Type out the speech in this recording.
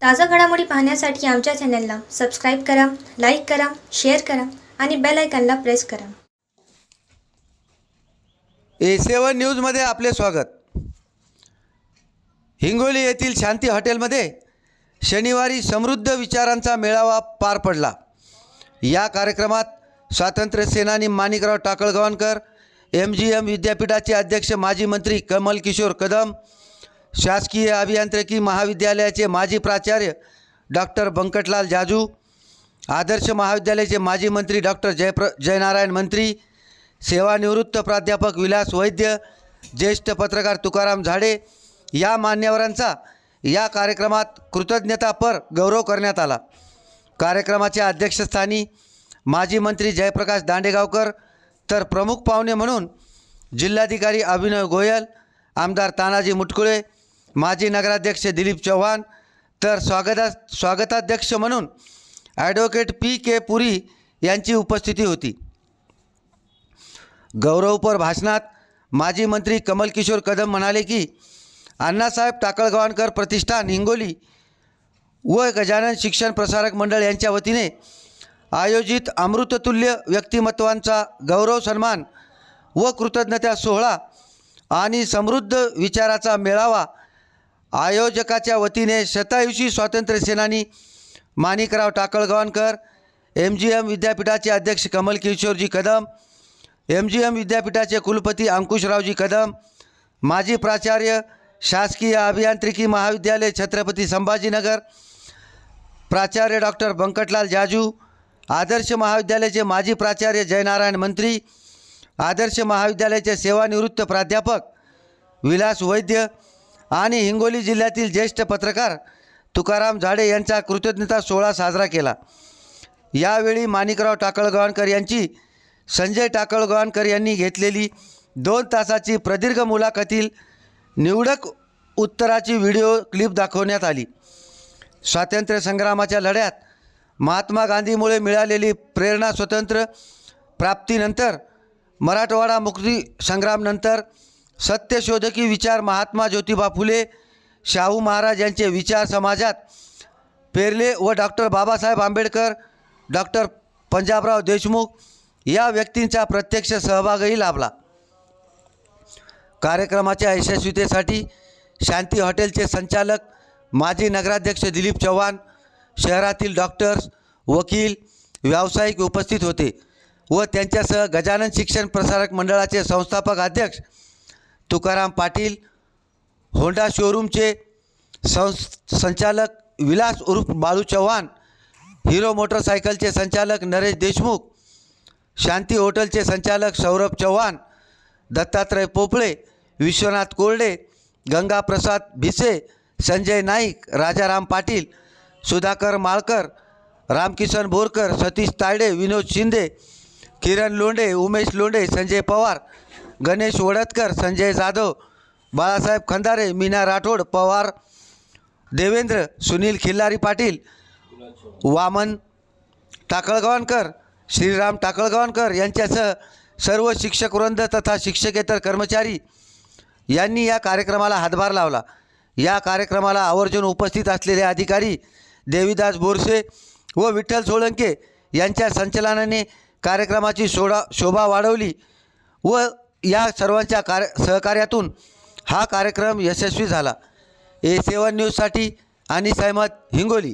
ताज़ा घडामोडी पाहण्यासाठी आमच्या चॅनलला सबस्क्राईब करा, लाईक करा, शेअर करा आणि बेल आयकॉनला प्रेस करा. A7 न्यूजमध्ये आपले स्वागत. हिंगोली येथील शांती हॉटेलमध्ये शनिवारी समृद्ध विचारांचा मेळावा पार पडला. या कार्यक्रमात स्वातंत्र्य सेनानी माणिकराव टाकळगवाणकर, MGM विद्यापीठाचे अध्यक्ष माजी मंत्री कमल किशोर कदम, शासकीय अभियांत्रिकी महाविद्यालयाचे माजी प्राचार्य डॉक्टर बंकटलाल जाजू, आदर्श महाविद्यालयाचे माजी मंत्री डॉक्टर जयनारायण मंत्री, सेवानिवृत्त प्राध्यापक विलास वैद्य, ज्येष्ठ पत्रकार तुकाराम झाडे या मान्यवरांचा या कार्यक्रमात कृतज्ञतापर गौरव करण्यात आला. कार्यक्रमाच्या अध्यक्षस्थानी माजी मंत्री जयप्रकाश दांडेगावकर, तर प्रमुख पाहुणे म्हणून जिल्हाधिकारी अभिनव गोयल, आमदार तानाजी मुटकुळे, माजी नगराध्यक्ष दिलीप चव्हाण, तर स्वागताध्यक्ष म्हणून ॲडव्होकेट PK पुरी यांची उपस्थिती होती. गौरवपर भाषणात माजी मंत्री कमल किशोर कदम म्हणाले की अण्णासाहेब टाकळगवाणकर प्रतिष्ठान हिंगोली व गजानन शिक्षण प्रसारक मंडळ यांच्या वतीने आयोजित अमृततुल्य व्यक्तिमत्वांचा गौरव सन्मान व कृतज्ञता सोहळा आणि समृद्ध विचाराचा मेळावा आयोजकाच्या वतीने शतायुषी स्वातंत्र्य सेनानी माणिकराव टाकळगवाणकर, MGM विद्यापीठाचे अध्यक्ष कमल किशोरजी कदम, MGM विद्यापीठाचे कुलपती अंकुशरावजी कदम, माजी प्राचार्य शासकीय अभियांत्रिकी महाविद्यालय छत्रपती संभाजीनगर, प्राचार्य डॉक्टर बंकटलाल जाजू, आदर्श महाविद्यालयाचे माजी प्राचार्य जयनारायण मंत्री, आदर्श महाविद्यालयाचे सेवानिवृत्त प्राध्यापक विलास वैद्य आणि हिंगोली जिल्ह्यातील ज्येष्ठ पत्रकार तुकाराम झाडे यांचा कृतज्ञता सोहळा साजरा केला. यावेळी माणिकराव टाकळगवाणकर यांची संजय टाकळगवाणकर यांनी घेतलेली 2 तासाची प्रदीर्घ मुलाखतील निवडक उत्तराची व्हिडिओ क्लिप दाखवण्यात आली. स्वातंत्र्य संग्रामाच्या लढ्यात महात्मा गांधीमुळे मिळालेली प्रेरणा, स्वतंत्र प्राप्तीनंतर मराठवाडा मुक्ती संग्रामनंतर सत्यशोधकी विचार महात्मा ज्योतिबा फुले, शाहू महाराज यांचे विचार समाजात पेरले व डॉक्टर बाबासाहेब आंबेडकर, डॉक्टर पंजाबराव देशमुख या व्यक्तींचा प्रत्यक्ष सहभागही लाभला. कार्यक्रमाच्या यशस्वीतेसाठी शांती हॉटेलचे संचालक माजी नगराध्यक्ष दिलीप चव्हाण, शहरातील डॉक्टर्स, वकील, व्यावसायिक उपस्थित होते व त्यांच्यासह गजानन शिक्षण प्रसारक मंडळाचे संस्थापक अध्यक्ष तुकाराम पाटील, होंडा शोरूमचे संचालक विलास उर्फ बाळू चव्हाण, हिरो मोटरसायकलचे संचालक नरेश देशमुख, शांती हॉटेलचे संचालक सौरभ चव्हाण, दत्तात्रय पोपळे, विश्वनाथ कोरडे, गंगाप्रसाद भिसे, संजय नाईक, राजाराम पाटील, सुधाकर माळकर, रामकिसन बोरकर, सतीश तायडे, विनोद शिंदे, किरण लोंढे, उमेश लोंढे, संजय पवार, गणेश वडतकर, संजय जाधव, बाळासाहेब खंदारे, मीना राठोड, पवार देवेंद्र, सुनील खिल्लारी पाटील, वामन टाकळगवाणकर, श्रीराम टाकळगवाणकर यांच्यासह सर्व शिक्षकवृंद तथा शिक्षकेतर कर्मचारी यांनी या कार्यक्रमाला हातभार लावला. या कार्यक्रमाला आवर्जून उपस्थित असलेले अधिकारी देवीदास बोरसे व विठ्ठल सोळंके यांच्या संचलनाने कार्यक्रमाची शोभा वाढवली व या सर्वांच्या सहकार्यातून हा कार्यक्रम यशस्वी झाला. A7 न्यूजसाठी अनिस अहमद, हिंगोली.